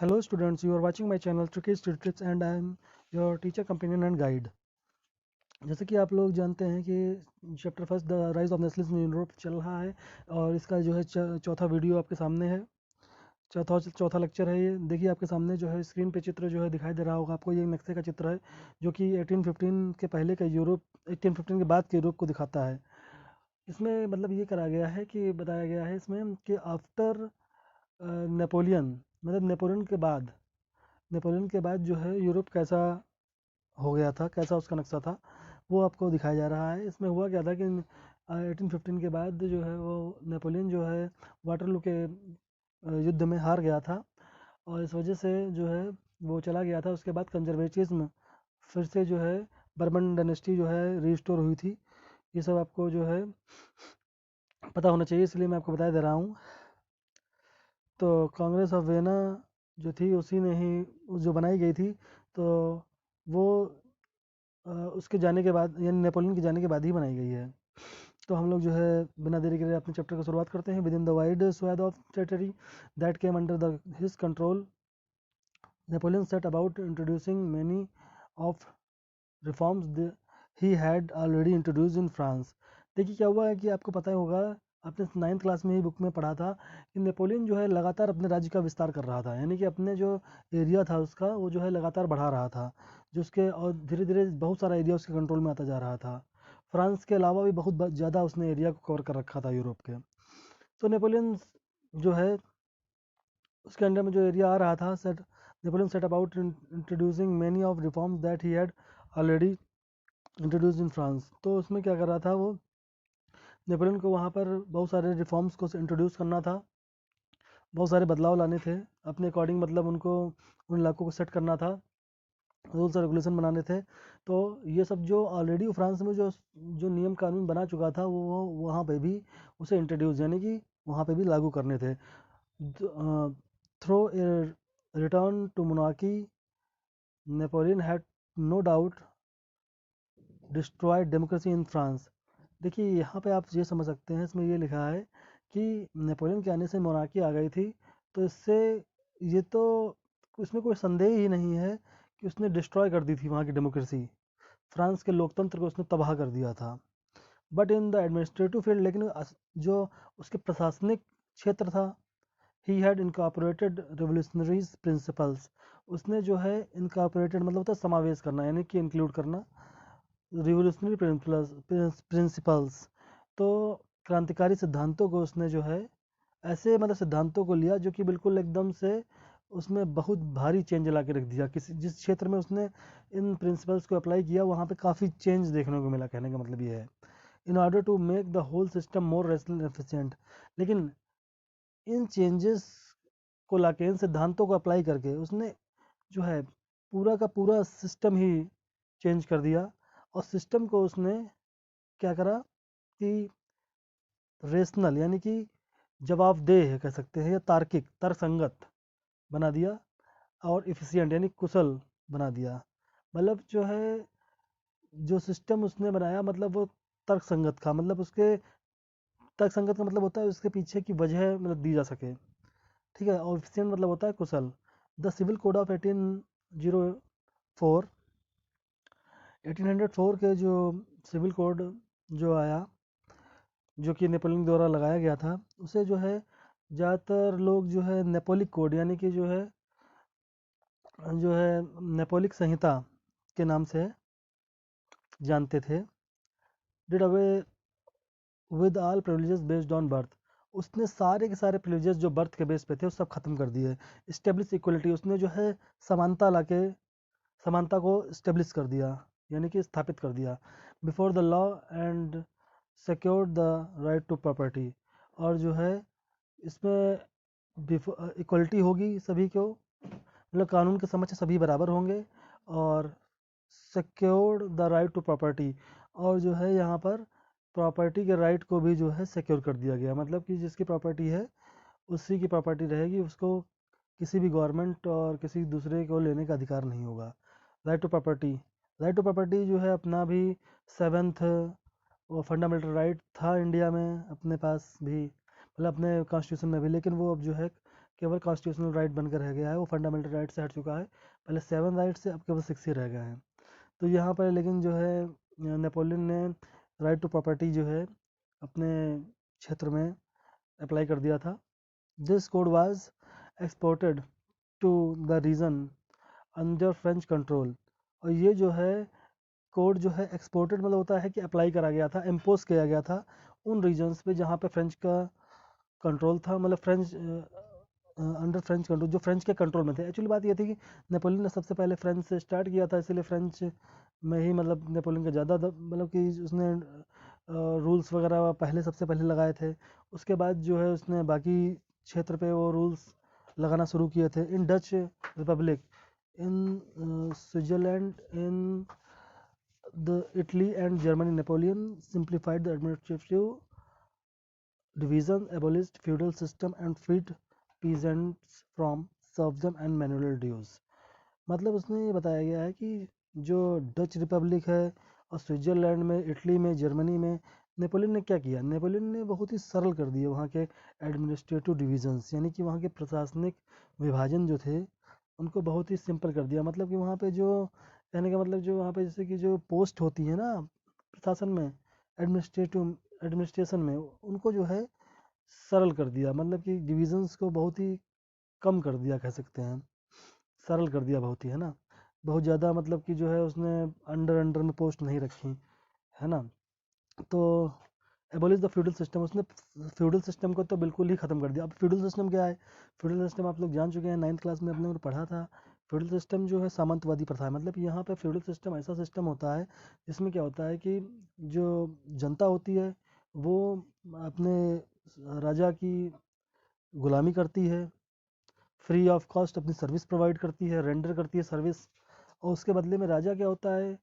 Hello students, you are watching my channel Tricky Street Trips and I am your teacher companion and guide. जैसे कि आप लोग जानते हैं कि chapter first the rise of nationalism in Europe चल रहा है और इसका जो है चौथा वीडियो आपके सामने है। चौथा लेक्चर है ये। देखिए आपके सामने जो है स्क्रीन पे चित्र जो है दिखाई दे रहा होगा आपको। ये नक्शे का चित्र है जो कि 1815 के पहले का यूरोप 1815 के बाद के यूरोप को दिखाता है। इसमें मतलब ये करा गया है कि बताया गया है इसमें कि आफ्टर नेपोलियन मतलब नेपोलियन के बाद जो है यूरोप कैसा हो गया था, कैसा उसका नक्शा था वो आपको दिखाया जा रहा है। इसमें हुआ क्या था कि 1815 के बाद जो है वो नेपोलियन जो है वाटरलू के युद्ध में हार गया था और इस वजह से जो है वो चला गया था। उसके बाद कंजर्वेटिज्म फिर से जो है बर्बन डायनेस्टी जो है रिस्टोर हुई थी। ये सब आपको जो है पता होना चाहिए, इसलिए मैं आपको बता दे रहा हूँ। तो कांग्रेस ऑफ वेना जो थी उसी ने ही जो बनाई गई थी, तो वो उसके जाने के बाद यानी नेपोलियन के जाने के बाद ही बनाई गई है। तो हम लोग जो है बिना देरी के अपने चैप्टर की शुरुआत करते हैं। With in the wide swathe of territory that came under the his control Napoleon set about introducing many of reforms he had already introduce in France. देखिए क्या हुआ है कि आपको पता होगा, आपने 9th क्लास में ही बुक में पढ़ा था कि नेपोलियन जो है लगातार अपने राज्य का विस्तार कर रहा था, यानी कि अपने जो एरिया था उसका वो जो है लगातार बढ़ा रहा था, जो उसके और धीरे धीरे बहुत सारा एरिया उसके कंट्रोल में आता जा रहा था। फ्रांस के अलावा भी बहुत ज़्यादा उसने एरिया को कवर कर रखा था यूरोप के। तो नेपोलियन जो है उसके अंडर में जो एरिया आ रहा था, set Napoleon set about introducing many of reforms that he had already introduce in France. तो उसमें क्या कर रहा था वो, नेपोलियन को वहाँ पर बहुत सारे रिफॉर्म्स को इंट्रोड्यूस करना था, बहुत सारे बदलाव लाने थे अपने अकॉर्डिंग, मतलब उनको उन इलाकों को सेट करना था, रूल्स और रेगुलेशन बनाने थे। तो ये सब जो ऑलरेडी फ्रांस में जो जो नियम कानून बना चुका था वो वहाँ पे भी उसे इंट्रोड्यूस यानी कि वहाँ पे भी लागू करने थे। Through a return to monarchy Napoleon had no doubt destroyed democracy in France. देखिए यहाँ पे आप ये समझ सकते हैं, इसमें ये लिखा है कि नेपोलियन के आने से मोनार्की आ गई थी, तो इससे ये तो इसमें कोई संदेह ही नहीं है कि उसने डिस्ट्रॉय कर दी थी वहाँ की डेमोक्रेसी, फ्रांस के लोकतंत्र को उसने तबाह कर दिया था। But in the administrative field, लेकिन जो उसके प्रशासनिक क्षेत्र था, he had incorporated revolutionaries principles. उसने जो है इनकॉर्पोरेटेड मतलब होता है समावेश करना यानी कि इंक्लूड करना, रिवोल्यूशनरी प्रिंसिपल्स तो क्रांतिकारी सिद्धांतों को उसने जो है ऐसे मतलब सिद्धांतों को लिया जो कि बिल्कुल एकदम से उसमें बहुत भारी चेंज ला के रख दिया। किसी जिस क्षेत्र में उसने इन प्रिंसिपल्स को अप्लाई किया वहाँ पे काफ़ी चेंज देखने को मिला। कहने का मतलब ये है, in order to make the whole system more rational efficient. लेकिन इन चेंजेस को लाके, इन सिद्धांतों को अप्लाई करके उसने जो है पूरा का पूरा सिस्टम ही चेंज कर दिया। और सिस्टम को उसने क्या करा कि रेशनल यानी कि जवाबदेह कह सकते हैं या तार्किक तर्कसंगत बना दिया, और इफिशिएंट यानी कुशल बना दिया। मतलब जो है जो सिस्टम उसने बनाया मतलब वो तर्कसंगत था, मतलब उसके तर्कसंगत का मतलब होता है उसके पीछे की वजह मतलब दी जा सके, ठीक है। और इफिशिएंट मतलब होता है कुशल। द सिविल कोड ऑफ 1804 1804 के जो सिविल कोड जो आया, जो कि नेपोलियन द्वारा लगाया गया था, उसे जो है ज़्यादातर लोग जो है नेपोलिक कोड यानी कि जो है नेपोलिक संहिता के नाम से जानते थे। Did away with all privileges based on birth. उसने सारे के सारे प्रिविलेजेस जो बर्थ के बेस पे थे वो सब खत्म कर दिए। इस्टेब्लिश इक्वलिटी, उसने जो है समानता लाके समानता को इस्टेब्लिश कर दिया यानी कि स्थापित कर दिया। Before the law and secured the right to property. और जो है इसमें इक्वलिटी होगी सभी को, मतलब कानून के समक्ष सभी बराबर होंगे, और secured the right to property. और जो है यहाँ पर प्रॉपर्टी के राइट को भी जो है सिक्योर कर दिया गया, मतलब कि जिसकी प्रॉपर्टी है उसी की प्रॉपर्टी रहेगी, उसको किसी भी गवर्नमेंट और किसी दूसरे को लेने का अधिकार नहीं होगा। Right to property, right to property जो है अपना भी 7th वो फंडामेंटल राइट था इंडिया में अपने पास भी, मतलब अपने कॉन्स्टिट्यूशन में भी। लेकिन वो अब जो है केवल कॉन्स्टिट्यूशनल राइट बनकर रह गया है, वो फंडामेंटल राइट से हट चुका है। पहले 7 राइट से अब केवल 6 ही रह गए हैं। तो यहाँ पर लेकिन जो है नेपोलियन ने राइट टू प्रॉपर्टी जो है अपने क्षेत्र में अप्लाई कर दिया था। This code was exported to the region under French control. और ये जो है कोड जो है एक्सपोर्टेड मतलब होता है कि अप्लाई करा गया था, इम्पोज किया गया था उन रीजन्स पे जहाँ पे फ्रेंच का कंट्रोल था, मतलब फ्रेंच अंडर फ्रेंच कंट्रोल, जो फ्रेंच के कंट्रोल में थे। एक्चुअली बात ये थी कि नेपोलियन ने सबसे पहले फ्रेंच से स्टार्ट किया था, इसलिए फ्रेंच में ही मतलब नेपोलियन का ज़्यादा मतलब कि उसने रूल्स वगैरह पहले सबसे पहले लगाए थे। उसके बाद जो है उसने बाकी क्षेत्र पे वो रूल्स लगाना शुरू किए थे। In Dutch Republic, in Switzerland, in the Italy and Germany, Napoleon simplified the administrative division, abolished feudal system and freed peasants from serfdom and manual dues। मतलब उसमें ये बताया गया है कि जो डच रिपब्लिक है और स्विट्ज़रलैंड में, इटली में, जर्मनी में नेपोलियन ने क्या किया, नेपोलियन ने बहुत ही सरल कर दिए वहाँ के एडमिनिस्ट्रेटिव डिविजन्स, यानी कि वहाँ के प्रशासनिक विभाजन जो थे उनको बहुत ही सिंपल कर दिया। मतलब कि वहाँ पे जो कहने का मतलब जो वहाँ पे जैसे कि जो पोस्ट होती है ना प्रशासन में, एडमिनिस्ट्रेशन में, उनको जो है सरल कर दिया। मतलब कि डिविजन्स को बहुत ही कम कर दिया कह सकते हैं, सरल कर दिया बहुत ही, है ना। बहुत ज़्यादा मतलब कि जो है उसने अंडर अंडर में पोस्ट नहीं रखी, है ना। तो एबोलिश द फ्यूडल सिस्टम, उसने फ्यूडल सिस्टम को तो बिल्कुल ही ख़त्म कर दिया। अब फ्यूडल सिस्टम क्या है, फ्यूडल सिस्टम आप लोग जान चुके हैं, 9th क्लास में अपने को पढ़ा था। फ्यूडल सिस्टम जो है सामंतवादी प्रथा है। मतलब यहाँ पे फ्यूडल सिस्टम ऐसा सिस्टम होता है जिसमें क्या होता है कि जो जनता होती है वो अपने राजा की गुलामी करती है, फ्री ऑफ कॉस्ट अपनी सर्विस प्रोवाइड करती है, रेंडर करती है सर्विस, और उसके बदले में राजा क्या होता है,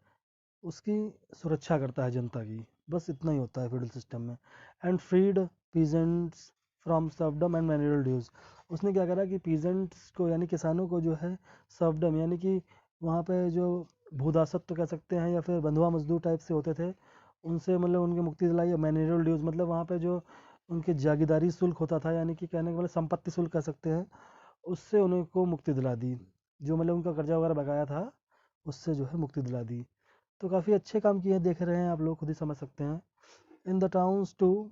उसकी सुरक्षा करता है जनता की। बस इतना ही होता है फ्यूडल सिस्टम में। And freed peasants from serfdom and manual dues, उसने क्या करा कि पीजेंट्स को यानी किसानों को जो है सर्वडम यानी कि वहाँ पे जो भूदासत्व तो कह सकते हैं या फिर बंधुआ मजदूर टाइप से होते थे, उनसे मतलब उनकी मुक्ति दिलाई। मैनुअल ड्यूज मतलब वहाँ पे जो उनके जागीदारी शुल्क होता था, यानी कि कहने का मतलब संपत्ति शुल्क कह सकते हैं, उससे उनको मुक्ति दिला दी। जो मतलब उनका कर्जा वगैरह बकाया था उससे जो है मुक्ति दिला दी। तो काफ़ी अच्छे काम किए हैं, देख रहे हैं आप लोग खुद ही समझ सकते हैं। In the towns too,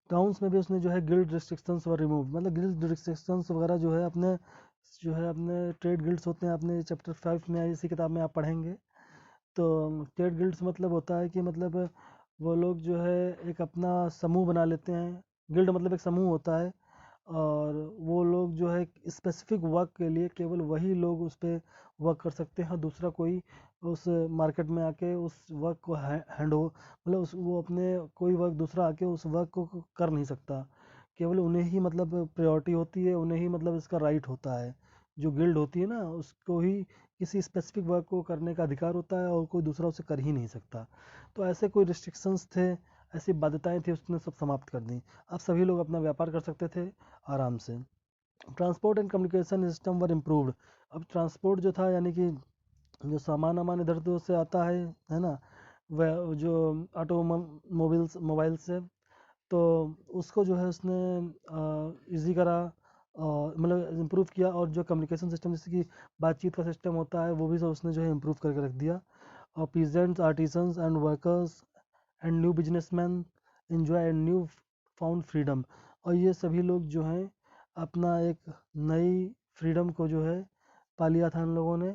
towns में भी उसने जो है गिल्ड रिस्ट्रिक्शंस वर रिमूव, मतलब गिल्ड रिस्ट्रिक्शंस वगैरह जो है अपने ट्रेड गिल्ड्स होते हैं, अपने चैप्टर 5 में इसी किताब में आप पढ़ेंगे। तो ट्रेड गिल्ड्स मतलब होता है कि मतलब वो लोग जो है एक अपना समूह बना लेते हैं। गिल्ड मतलब एक समूह होता है, और वो लोग जो है स्पेसिफिक वर्क के लिए केवल वही लोग उस पर वर्क कर सकते हैं, दूसरा कोई उस मार्केट में आके उस वर्क को हैंड हो मतलब उस वो अपने कोई वर्क दूसरा आके उस वर्क को कर नहीं सकता। केवल उन्हें ही मतलब प्रायोरिटी होती है, उन्हें ही मतलब इसका राइट होता है। जो गिल्ड होती है ना उसको ही किसी स्पेसिफिक वर्क को करने का अधिकार होता है और कोई दूसरा उसे कर ही नहीं सकता। तो ऐसे कोई रिस्ट्रिक्शंस थे, ऐसी बाध्यताएं थी, उसने सब समाप्त कर दी। अब सभी लोग अपना व्यापार कर सकते थे आराम से। Transport and communication system were improved. अब ट्रांसपोर्ट जो था यानी कि जो सामान वामान इधर उधर से आता है ना, वह जो ऑटोमोबाइल्स मोबाइल से, तो उसको जो है उसने इजी करा, मतलब इम्प्रूव किया। और जो कम्युनिकेशन सिस्टम जैसे कि बातचीत का सिस्टम होता है वो भी सब उसने जो है इम्प्रूव करके रख दिया। और peasants, artisans and workers and new businessman enjoy new found freedom. और ये सभी लोग जो हैं अपना एक नई फ्रीडम को जो है पा लिया था इन लोगों ने।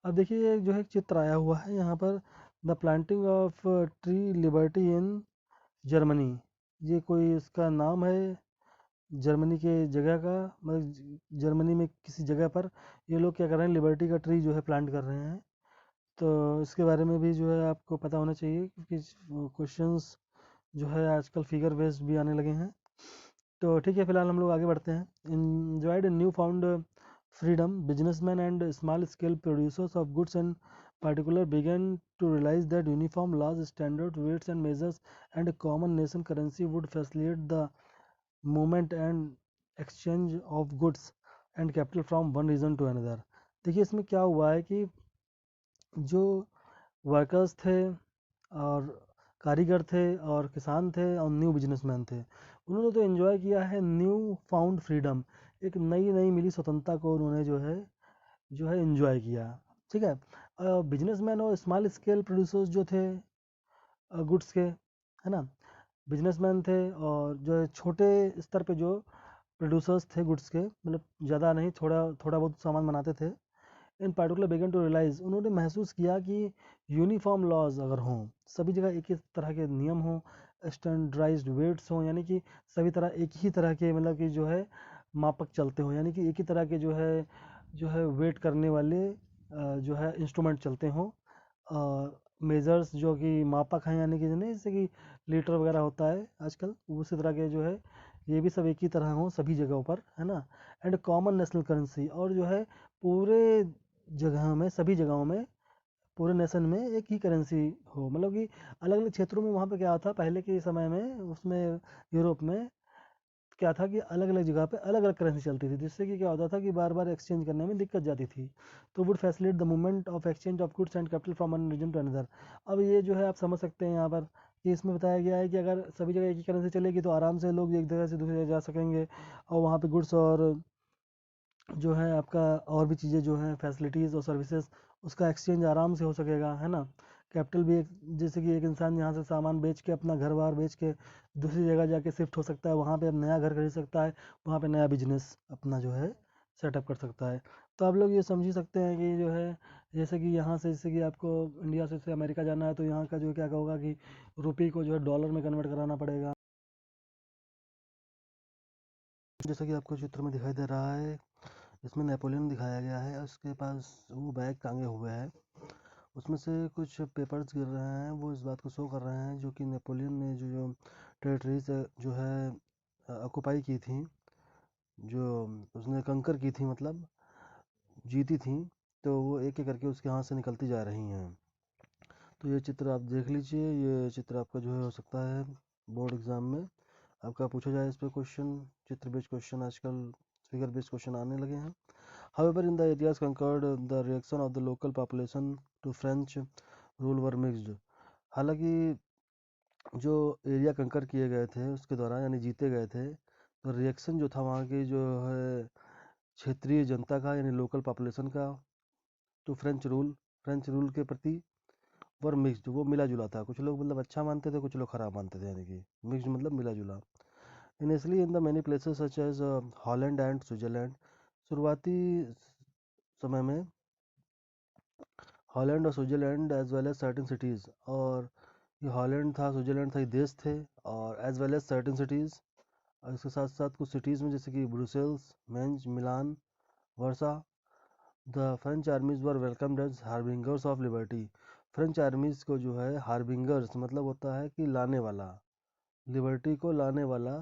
अब देखिए जो है एक चित्र आया हुआ है यहाँ पर, the planting of tree liberty in Germany. ये कोई इसका नाम है जर्मनी के जगह का, मतलब जर्मनी में किसी जगह पर ये लोग क्या कर रहे हैं, लिबर्टी का ट्री जो है प्लांट कर रहे हैं। तो इसके बारे में भी जो है आपको पता होना चाहिए, क्योंकि क्वेश्चंस जो है आजकल फिगर बेस्ड भी आने लगे हैं। तो ठीक है, फिलहाल हम लोग आगे बढ़ते हैं। enjoyed new found freedom, businessmen and small scale producers of goods in particular began to realize that uniform laws, standards, weights and measures and a common nation currency would facilitate the movement and exchange of goods and capital from one region to another। देखिए इसमें क्या हुआ है कि जो workers थे और कारीगर थे और किसान थे और न्यू बिजनेसमैन थे, उन्होंने तो एंजॉय किया है न्यू फाउंड फ्रीडम, एक नई नई मिली स्वतंत्रता को उन्होंने जो है एंजॉय किया। ठीक है। बिजनेसमैन और स्मॉल स्केल प्रोड्यूसर्स जो थे गुड्स के, है ना, बिजनेसमैन थे, और जो है छोटे स्तर पे जो प्रोड्यूसर्स थे गुड्स के, मतलब ज़्यादा नहीं, थोड़ा थोड़ा बहुत सामान बनाते थे, in particular began to realise, उन्होंने महसूस किया कि यूनिफॉर्म लॉज अगर हों, सभी जगह एक ही तरह के नियम हों, स्टैंडर्डाइज्ड वेट्स हों, यानी कि सभी तरह एक ही तरह के, मतलब कि जो है मापक चलते हों, यानी कि एक ही तरह के जो है वेट करने वाले जो है इंस्ट्रूमेंट चलते हों, मेजर्स जो कि मापक हैं, यानी कि नहीं, जैसे कि लीटर वगैरह होता है आजकल, उसी तरह के जो है ये भी सब एक ही तरह हों सभी जगहों पर, है ना। एंड कॉमन नेशनल करेंसी, और जो है पूरे जगह में, सभी जगहों में, पूरे नेशन में एक ही करेंसी हो, मतलब कि अलग अलग क्षेत्रों में वहाँ पे क्या था पहले के समय में, उसमें यूरोप में क्या था कि अलग अलग जगह पे अलग अलग करेंसी चलती थी, जिससे कि क्या होता था कि बार बार एक्सचेंज करने में दिक्कत जाती थी। तो would facilitate the movement of exchange of goods and capital from one region to another. अब ये जो है आप समझ सकते हैं यहाँ पर कि इसमें बताया गया है कि अगर सभी जगह एक ही करेंसी चलेगी तो आराम से लोग एक जगह से दूसरी जगह जा सकेंगे, और वहाँ पे गुड्स और जो है आपका और भी चीज़ें जो हैं फैसिलिटीज़ और सर्विसेज, उसका एक्सचेंज आराम से हो सकेगा, है ना। कैपिटल भी एक, जैसे कि एक इंसान यहाँ से सामान बेच के, अपना घर बार बेच के दूसरी जगह जाके शिफ्ट हो सकता है, वहाँ पे अब नया घर खरीद सकता है, वहाँ पे नया बिजनेस अपना जो है सेटअप कर सकता है। तो आप लोग ये समझ ही सकते हैं कि जो है, जैसे कि यहाँ से, जैसे कि आपको इंडिया से अमेरिका जाना है, तो यहाँ का जो है क्या होगा कि रुपये को जो है डॉलर में कन्वर्ट कराना पड़ेगा। जैसा कि आपको चित्र में दिखाई दे रहा है, इसमें नेपोलियन दिखाया गया है, उसके पास वो बैग टांगे हुए हैं, उसमें से कुछ पेपर्स गिर रहे हैं, वो इस बात को शो कर रहे हैं जो कि नेपोलियन ने जो जो टेरिटरीज जो है ऑक्युपाई की थी, जो उसने कंकर की थी, मतलब जीती थी, तो वो एक एक करके उसके हाथ से निकलती जा रही हैं। तो ये चित्र आप देख लीजिए, ये चित्र आपका जो है हो सकता है बोर्ड एग्जाम में आपका पूछा जाए इस पर क्वेश्चन। चित्र बेस्ड क्वेश्चन आजकल फिगर बेस्ड क्वेश्चन आने लगे हैं। However, in the areas conquered, the reaction of the local population to French rule were mixed. हालांकि जो एरिया कंकर किए गए थे उसके दौरान, यानी जीते गए थे, तो रिएक्शन जो था वहाँ की जो है क्षेत्रीय जनता का, यानी लोकल पॉपुलेशन का, टू फ्रेंच रूल के प्रति वर मिक्स्ड, वो मिला जुला था। कुछ लोग मतलब अच्छा मानते थे, कुछ लोग खराब मानते थे, यानी कि मिक्स्ड मतलब मिला जुला। Initially in the many places such as Holland and Switzerland, शुरुआती समय में हॉलैंड और Switzerland as well as certain cities, और ये हॉलैंड था, स्विट्जरलैंड था, ये देश थे, और as well as certain cities, और इसके साथ साथ कुछ सिटीज़ में जैसे कि Brussels, Mainz, Milan, Warsaw, the French armies were welcomed as harbingers of liberty. French armies को जो है हार्बिंगर्स मतलब होता है कि लाने वाला, लिबर्टी को लाने वाला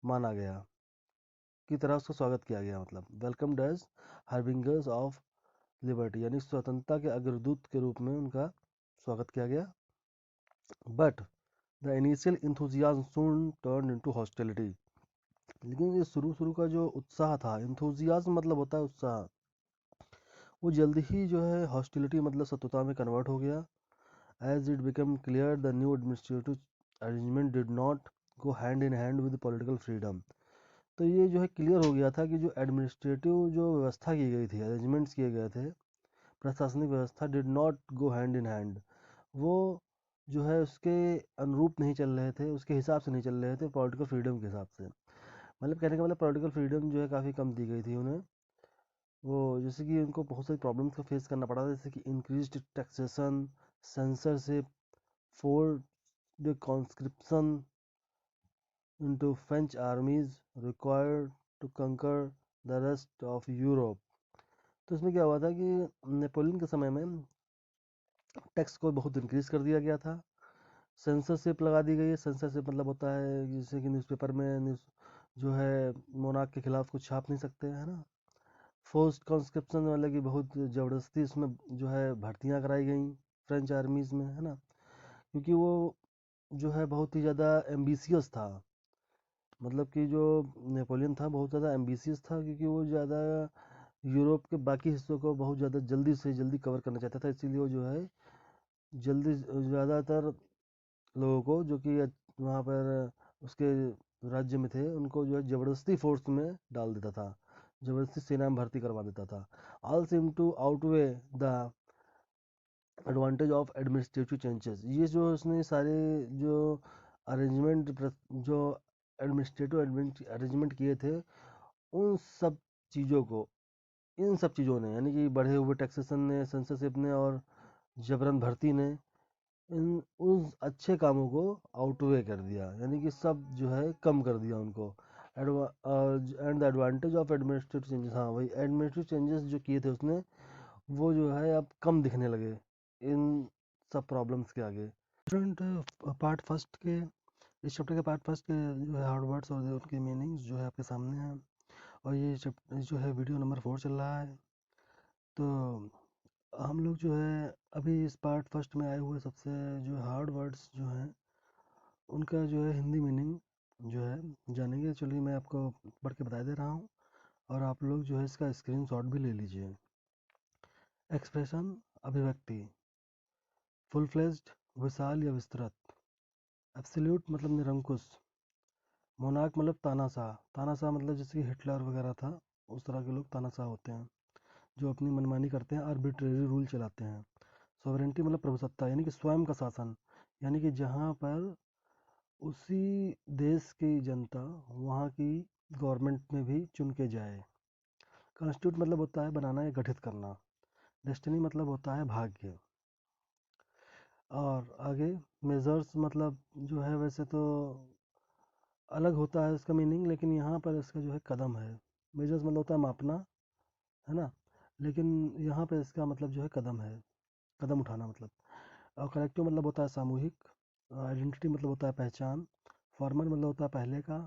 माना गया, की तरह उसका स्वागत किया गया, मतलब welcomed as harbingers of liberty, यानी स्वतंत्रता के अग्रदूत के रूप में उनका स्वागत किया गया। But the initial enthusiasm soon turn into hostility, लेकिन ये शुरू शुरू का जो उत्साह था, इंथुजियाज्म मतलब होता है उत्साह, वो जल्दी ही जो है हॉस्टिलिटी मतलब शत्रुता में कन्वर्ट हो गया। As it became clear the new administrative arrangement did not go hand in hand with political freedom. तो ये जो है क्लियर हो गया था कि जो एडमिनिस्ट्रेटिव जो व्यवस्था की गई थी, अरेंजमेंट्स किए गए थे, प्रशासनिक व्यवस्था, did not go hand in hand, वो जो है उसके अनुरूप नहीं चल रहे थे, उसके हिसाब से नहीं चल रहे थे पॉलिटिकल फ्रीडम के हिसाब से। मतलब कहने का मतलब पॉलिटिकल फ्रीडम जो है काफ़ी कम दी गई थी उन्हें। वो जैसे कि उनको बहुत सारी प्रॉब्लम्स का फेस करना पड़ा था, जैसे कि increased taxation, censorship, forced conscription into French armies required to conquer the rest of Europe. तो इसमें क्या हुआ था कि नेपोलियन के समय में टैक्स को बहुत इंक्रीज कर दिया गया था, सेंसरशिप लगा दी गई है। सेंसरशिप मतलब होता है जैसे कि न्यूज़पेपर में न्यूज़ जो है मोनार्क के खिलाफ कुछ छाप नहीं सकते, है ना। फोर्स्ड कॉन्स्क्रिप्शन मतलब कि बहुत ज़बरदस्ती उसमें जो है भर्तियां कराई गई फ्रेंच आर्मीज में, है ना, क्योंकि वो जो है बहुत ही ज़्यादा एम्बिशियस था। मतलब कि जो नेपोलियन था बहुत ज़्यादा एम्बिशियस था, क्योंकि वो ज़्यादा यूरोप के बाकी हिस्सों को बहुत ज़्यादा जल्दी से जल्दी कवर करना चाहता था, इसीलिए वो जो है जल्दी ज़्यादातर लोगों को जो कि वहाँ पर उसके राज्य में थे उनको जो है ज़बरदस्ती फोर्स में डाल देता था, ज़बरदस्ती सेना में भर्ती करवा देता था। All seem to outweigh the advantage of administrative changes. ये जो उसने सारे जो अरेंजमेंट जो एडमिनिस्ट्रेटिव अरेंजमेंट किए थे, उन सब चीज़ों को, इन सब चीज़ों ने, यानी कि बढ़े हुए टैक्सेशन ने, सेंसरशिप ने और जबरन भर्ती ने इन उस अच्छे कामों को आउटवे कर दिया, यानी कि सब जो है कम कर दिया उनको। And the advantage of administrative changes, हाँ वही एडमिनिस्ट्रेटिव चेंजेस जो किए थे उसने, वो जो है अब कम दिखने लगे इन सब प्रॉब्लम्स के आगे। स्टूडेंट, पार्ट फर्स्ट के इस चैप्टर के पार्ट फर्स्ट के जो है हार्ड वर्ड्स और उनकी मीनिंग्स जो है आपके सामने हैं, और ये चैप्टर जो है वीडियो नंबर 4 चल रहा है। तो हम लोग जो है अभी इस पार्ट फर्स्ट में आए हुए सबसे जो हार्ड वर्ड्स जो हैं उनका जो है हिंदी मीनिंग जो है जानेंगे। चलिए मैं आपको पढ़ के बता दे रहा हूँ, और आप लोग जो है इसका स्क्रीनशॉट भी ले लीजिए। एक्सप्रेशन, अभिव्यक्ति। फुल फ्लेज्ड, विशाल या विस्तृत। एब्सोल्यूट मतलब निरंकुश। मोनार्क मतलब तानाशाह। तानाशाह मतलब जैसे कि हिटलर वगैरह था, उस तरह के लोग तानाशाह होते हैं, जो अपनी मनमानी करते हैं, आर्बिट्रेरी रूल चलाते हैं। सॉवरेंटी मतलब प्रभुसत्ता, यानी कि स्वयं का शासन, यानी कि जहाँ पर उसी देश की जनता वहाँ की गवर्नमेंट में भी चुन के जाए। कॉन्स्टिट्यूट मतलब होता है बनाना या गठित करना। डेस्टिनी मतलब होता है भाग्य। और आगे मेजर्स मतलब जो है वैसे तो अलग होता है इसका मीनिंग, लेकिन यहाँ पर इसका जो है कदम है। मेजर्स मतलब होता है मापना, है ना, लेकिन यहाँ पे इसका मतलब जो है कदम है, कदम उठाना मतलब। और कलेक्टिव मतलब होता है सामूहिक। आइडेंटिटी मतलब होता है पहचान। फॉर्मल मतलब होता है पहले का।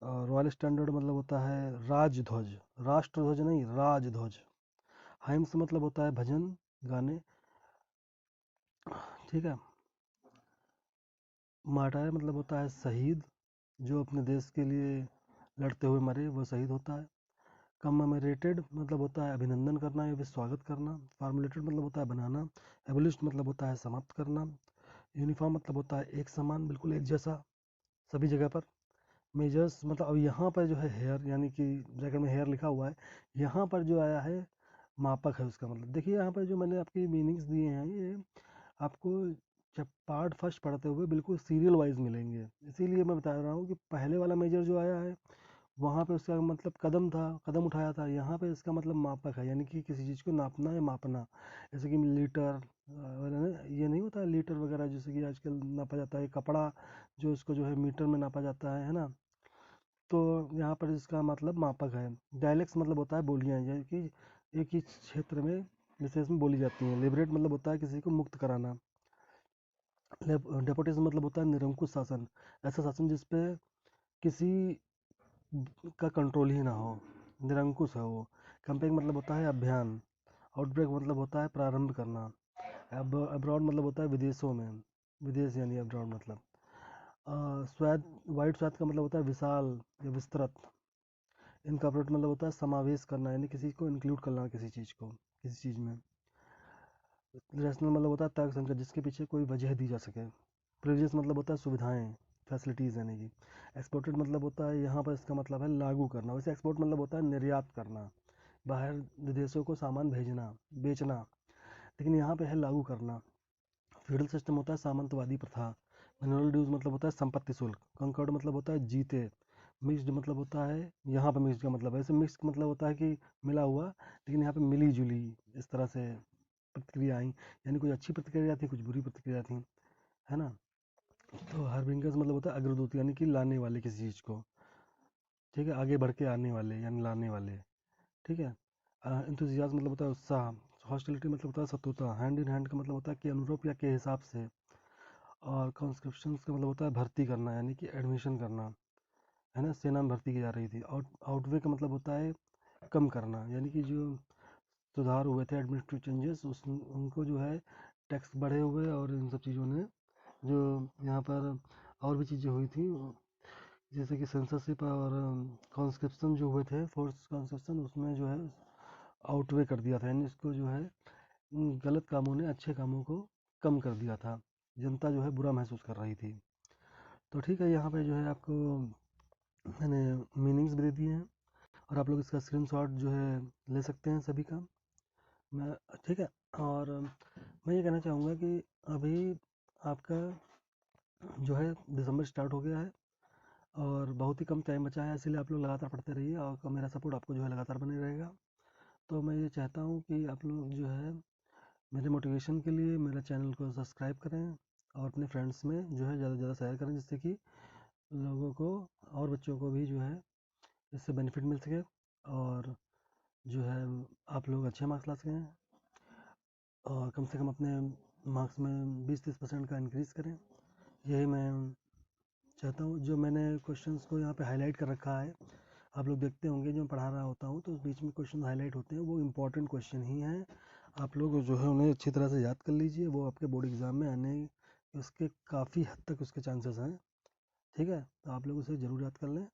रॉयल स्टैंडर्ड मतलब होता है राजध्वज, राष्ट्रध्वज नहीं, राजध्वज। हाइम्स मतलब होता है भजन, गाने, ठीक है। मार्टायर मतलब होता है शहीद, जो अपने देश के लिए लड़ते हुए मरे वो शहीद होता है। कमेमोरेटेड मतलब होता है अभिनंदन करना या फिर स्वागत करना। फॉर्मुलेटेड मतलब होता है बनाना। एबोलिश्ड मतलब होता है समाप्त करना। यूनिफॉर्म मतलब होता है एक समान, बिल्कुल एक जैसा सभी जगह पर। मेजर्स मतलब अब यहाँ पर जो है हेयर, यानी कि ब्रैकेट में हेयर लिखा हुआ है, यहाँ पर जो आया है मापक है उसका मतलब। देखिए यहाँ पर जो मैंने आपकी मीनिंग्स दिए हैं ये आपको जब पार्ट फर्स्ट पढ़ते हुए बिल्कुल सीरियल वाइज मिलेंगे, इसीलिए मैं बता रहा हूँ कि पहले वाला मेजर जो आया है वहाँ पे उसका मतलब कदम था, कदम उठाया था। यहाँ पे इसका मतलब मापक है, यानी कि किसी चीज़ को नापना या मापना। जैसे कि लीटर ये नहीं होता है लीटर वगैरह, जैसे कि आजकल नापा जाता है कपड़ा, जो इसको जो है मीटर में नापा जाता है ना। तो यहाँ पर इसका मतलब मापक है। डायलेक्ट्स मतलब होता है बोलियाँ, यानी कि एक ही क्षेत्र में विशेष में बोली जाती हैं। लिबरेट मतलब होता है किसी को मुक्त कराना। डेपोटिज्म मतलब होता है निरंकुश शासन, ऐसा शासन जिस पे किसी का कंट्रोल ही ना हो, निरंकुश है वो। कैंपेनिंग मतलब होता है अभियान। आउटब्रेक मतलब होता है प्रारंभ करना। अब्रॉड मतलब होता है विदेशों में, विदेश यानी अब्रॉड मतलब। स्वाद, वाइड स्वाद का मतलब होता है विशाल या विस्तृत। इनकॉर्पोरेट मतलब होता है समावेश करना, यानी किसी को इंक्लूड करना, किसी चीज़ को किसी चीज़ में। रैशनल मतलब होता है तर्क संगत, जिसके पीछे कोई वजह दी जा सके। प्रिविलेज मतलब होता है सुविधाएं, फैसिलिटीज़, यानी कि। एक्सपोर्टेड मतलब होता है यहाँ पर इसका मतलब है लागू करना। वैसे एक्सपोर्ट मतलब होता है निर्यात करना, बाहर विदेशों को सामान भेजना, बेचना, लेकिन यहाँ पे है लागू करना। फ्यूडल सिस्टम होता है सामंतवादी प्रथा। मिनरल ड्यूज मतलब होता है संपत्ति शुल्क। कंकर्ड मतलब होता है जीते। मिक्स्ड मतलब होता है, यहाँ पे मिक्स्ड का मतलब है, ऐसे मिक्स मतलब होता है कि मिला हुआ, लेकिन यहाँ पे मिली जुली इस तरह से प्रतिक्रिया आई, यानी कुछ अच्छी प्रतिक्रिया थी, कुछ बुरी प्रतिक्रिया थी, है ना। तो हार्बिंगर्स मतलब होता है अग्रदूत, यानी कि लाने वाले किसी चीज़ को, ठीक है, आगे बढ़ के आने वाले यानी लाने वाले, ठीक है। इंथुजियाज्म मतलब होता है उत्साह। हॉस्टिलिटी मतलब होता है शत्रुता। हैंड इन हैंड का मतलब होता है कि अनुरूप या के हिसाब से। और कॉन्स्क्रिप्शंस का मतलब होता है भर्ती करना, यानी कि एडमिशन करना, है ना, सेना में भर्ती की जा रही थी। आउटवे का मतलब होता है कम करना, यानी कि जो सुधार हुए थे, एडमिनिस्ट्रेटिव चेंजेस, उस उनको जो है टैक्स बढ़े हुए और इन सब चीज़ों ने जो यहाँ पर और भी चीज़ें हुई थी, जैसे कि सेंसरशिप और कॉन्स्क्रिप्शन जो हुए थे, फोर्स कॉन्स्क्रिप्शन, उसमें जो है आउटवे कर दिया था, यानी इसको जो है गलत कामों ने अच्छे कामों को कम कर दिया था। जनता जो है बुरा महसूस कर रही थी। तो ठीक है, यहाँ पे जो है आपको मैंने मीनिंग्स भी दे दिए हैं, और आप लोग इसका स्क्रीनशॉट जो है ले सकते हैं सभी का। मैं ठीक है। और मैं ये कहना चाहूँगा कि अभी आपका जो है दिसंबर स्टार्ट हो गया है और बहुत ही कम टाइम बचा है, इसलिए आप लोग लगातार पढ़ते रहिए और मेरा सपोर्ट आपको जो है लगातार बने रहेगा। तो मैं ये चाहता हूँ कि आप लोग जो है मेरे मोटिवेशन के लिए मेरा चैनल को सब्सक्राइब करें और अपने फ्रेंड्स में जो है ज़्यादा से ज़्यादा शेयर करें, जिससे कि लोगों को और बच्चों को भी जो है इससे बेनिफिट मिल सके और जो है आप लोग अच्छे मार्क्स ला सकें और कम से कम अपने मार्क्स में 20-30% का इंक्रीज़ करें। यही मैं चाहता हूँ। जो मैंने क्वेश्चंस को यहाँ पे हाईलाइट कर रखा है, आप लोग देखते होंगे जो मैं पढ़ा रहा होता हूँ तो बीच में क्वेश्चन हाईलाइट होते हैं, वो इम्पोर्टेंट क्वेश्चन ही हैं। आप लोग जो है उन्हें अच्छी तरह से याद कर लीजिए, वो आपके बोर्ड एग्ज़ाम में आने उसके काफ़ी हद तक उसके चांसेस हैं। ठीक है, तो आप लोग उसे ज़रूर याद कर लें।